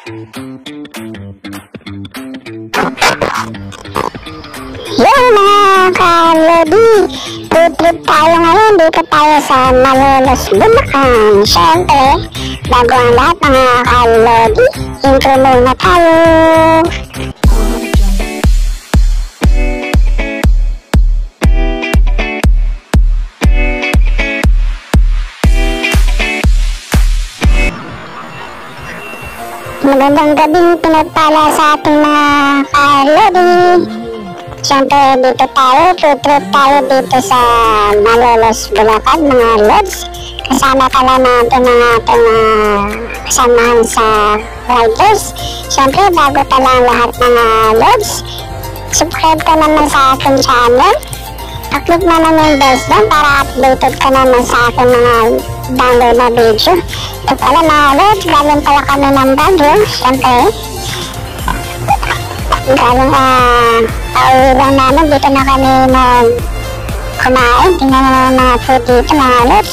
Yung mga kalodi, trip tayo ngayon. Dito tayo sa Malolos, Bulacan. Siyempre, bago ang lahat mga kalodi, intro muna tayo. Magandang gabing pinagpala sa ating mga kalodi. Siyempre dito tayo, trip tayo dito sa Malolos, Bulacan mga lods. Kasama pala natin ang ating kasamahan sa riders. Siyempre bago pala ang lahat mga lods, subscribe ka naman sa aking channel. Click naman yung bell doon para updated ka naman sa aking mga download na video. Ito pala mga lods, galing pala kami ng Baguio. Siyempre galing pauwi lang namin, dito na kami kumain. Tingnan naman mga food dito mga lods.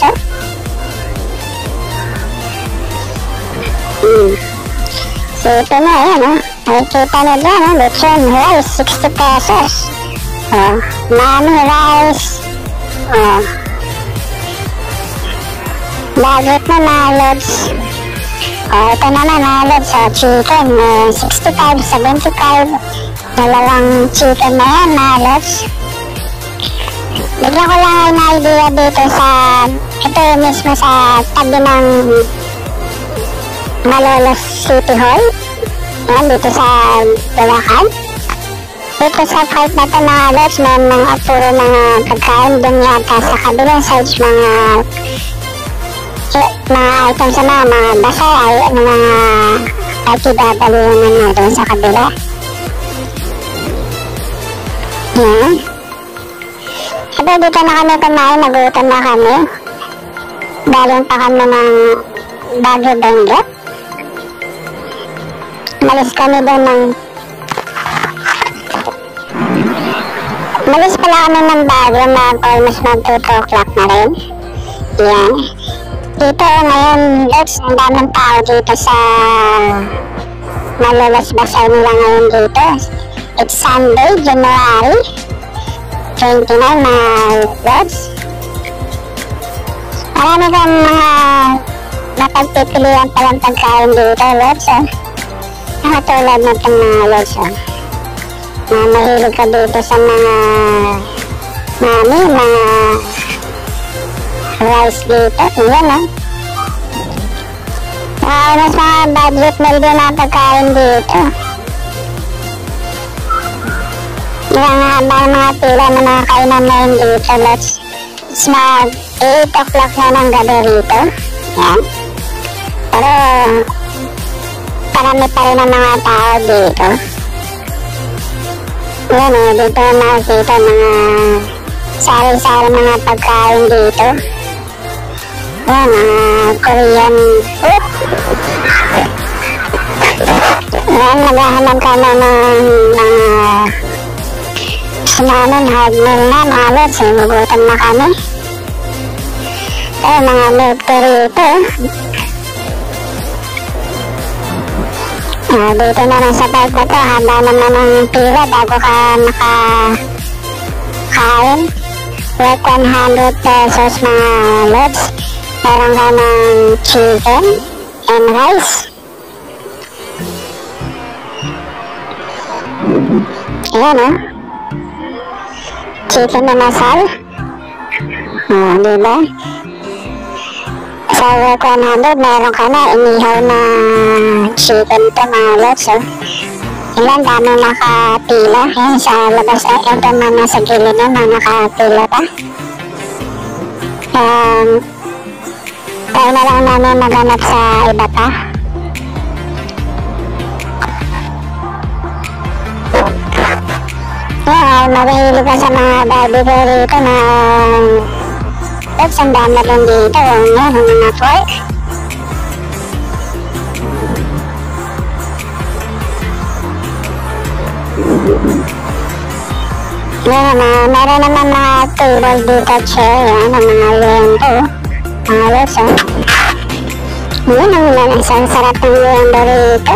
So ito na yan, nakikita nyo dyan, lechon rice 60 pesos. Mami rice, bagit na mga lods. Ito naman mga lods, chicken 65, 75, dalawang chicken na yan mga lods. Bigyan ko lang na idea dito sa, ito mismo sa tabi ng Malolos City Hall, yan dito sa Bulacan. Dito sa part na ito mga lods, may mga puro mga pagkain doon yata sa kabilang side, mga items na mga basa ay mga ITW naman doon sa kabila. Yan. Ito dito na kami kumain, nagutom na kami. Galing pa kami ng Baguio Benguet. Malis kami doon ng Malis pala kami ng Baguio, almost mag 2 o'clock na rin. Yan. Dito ngayon, lods, ang daming tao dito sa Malolos Bazaar nila ngayon dito. It's Sunday, January 29 mga lods. Marami kang mga napagpipilian palang pagkain dito, lods. Nakatulad na itong mga lods. Mahilig ka dito sa mga mga rice dito. Yan mas mga budget meal din ang pagkain dito. Yan nga mga pila na mga kainan na yun dito, lods. It's mag 8 o'clock na ng gabi rito. Yan. Pero parami pa rin ang mga tao dito. Yan dito nakikita mga sari-sari mga pagkain dito. Yan, Korean food. Yan, naghahanap ka na ng sinanon, hard meal na, mga lods. Nagutom na kami. Mga milk tea rito. Dito na lang sa part na to, haba naman ang pila bago ka makakain. Worth 100 pesos mga lods. Meron ka ng chicken and rice. Ayan chicken na masal. Diba? Sa worth 100 meron ka na inihaw na chicken to mga lods. Ilan daming nakapila. Ayan sa labas, ito mga sa gilid na mga nakapila pa. Tayo na lang namin maghanap sa iba pa. Mahilig ka sa mga barbecue rito na lods, ang dami rin dito. Yan, mga pork. Meron naman mga table dito, chair. Yan, ang mga lento. Mga lods, Yun ang sarap ng lento rito.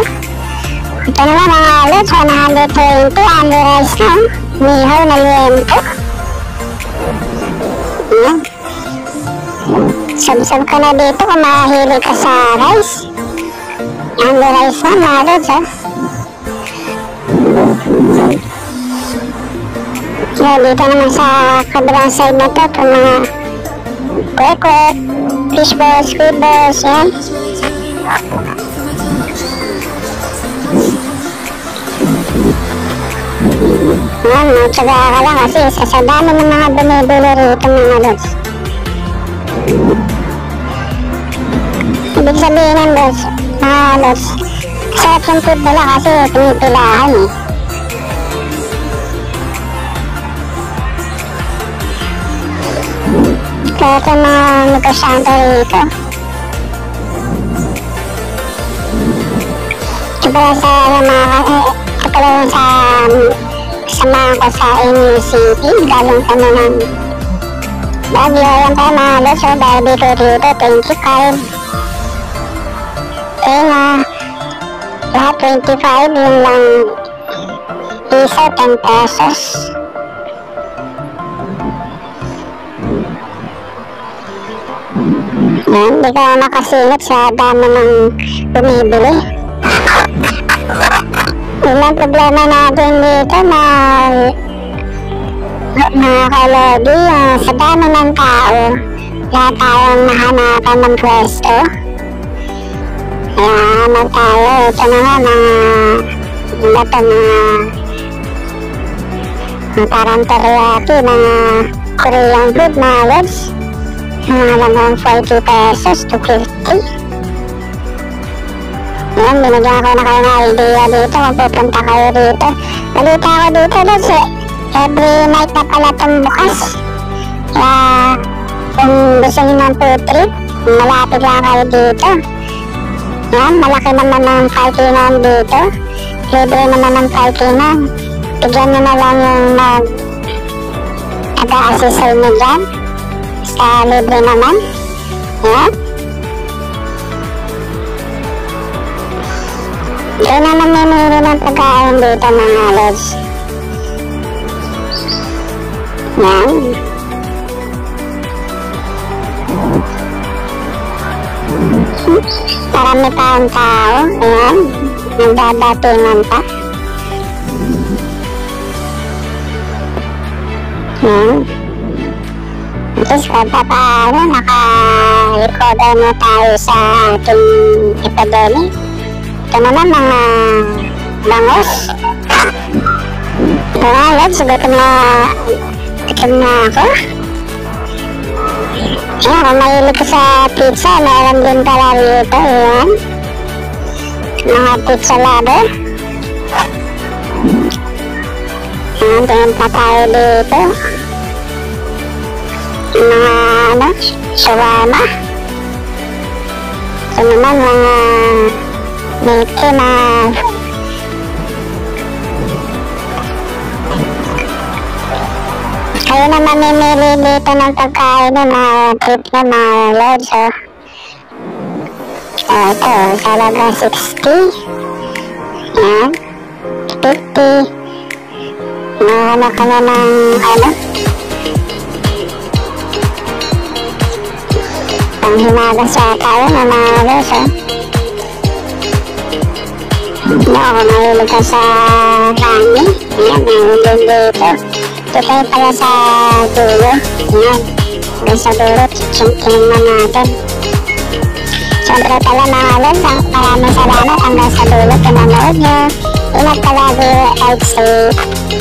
Ito naman mga lods, 120, only rice na. Mihaw na liempo. Ayan. Sub-sub ka na dito kung mahilig ka sa rice. Only rice na mga lods, ha. So, dito naman sa kabilang side na to, itong mga kwek-kwek, fish balls, squid balls, yan. Yan, matyaga ka lang kasi sa dami ng mga bumibili rito mga lods. Ibig sabihin ng lods, mga lods, sarap yung food nila kasi pinipilahan eh. Kaya ito mga negosyante rito. Ito pala sa kasama ko sa NUCP, galing kami ng Baguio. Ayan tayo mga lods, so barbecue rito, 25. Tenga, lahat 25, yun lang isa, 10 pesos. Yan, di ka makasingit sa dami ng bumibili. Ilang problema natin dito na mga kalodi, sa dami ng tao, lahat tayong nahanapan ng pwesto. Kaya hanap tayo, ito na nga mga parang teriyaki, mga Korean food, mga lods. Mga lang 40 pesos to 50. Yan, binigyan ko na kayo ng idea dito kung pupunta kayo dito. Balita ko dito lods, every night na pala itong bukas. Kaya kung gusto nyo ng food trip, malapit lang kayo dito. Yan, malaki naman ng parkingan dito. Libre naman ng parkingan. Bigyan nyo na lang yung nag-a-assist sa inyo dyan. Sa libre naman. Yan. Doon naman mamili ng pagkain dito mga lods. Yan. Marami pa ang tao. Ayan. Nagdadatingan pa. Ayan. Tapos paano naka-recover na tayo sa ating epidemic. Ito naman mga bangos. Mga lods, gutom na ako. Ayan, kung mahilig ko sa pizza, meron din pala rito. Ayan. Mga pizza lover. Ayan, tingin pa tayo dito. Mga shawarma. Ito naman mga milky na kayo na mamimili dito ng pagkain ng mga tip na mga lods. Ito talaga 60. Yan 50. Nahanap ka na ng panghimagas tayo na mga lods. Hindi ako mahilig ka sa rami. Ayan, nahulog dito. Ito tayo pala sa dulo. Ayan, hanggang sa dulo, tingnan natin. Siyempre pala mga lods, maraming salamat hanggang sa dulo pinanood nyo. Ingat palagi, ride safe.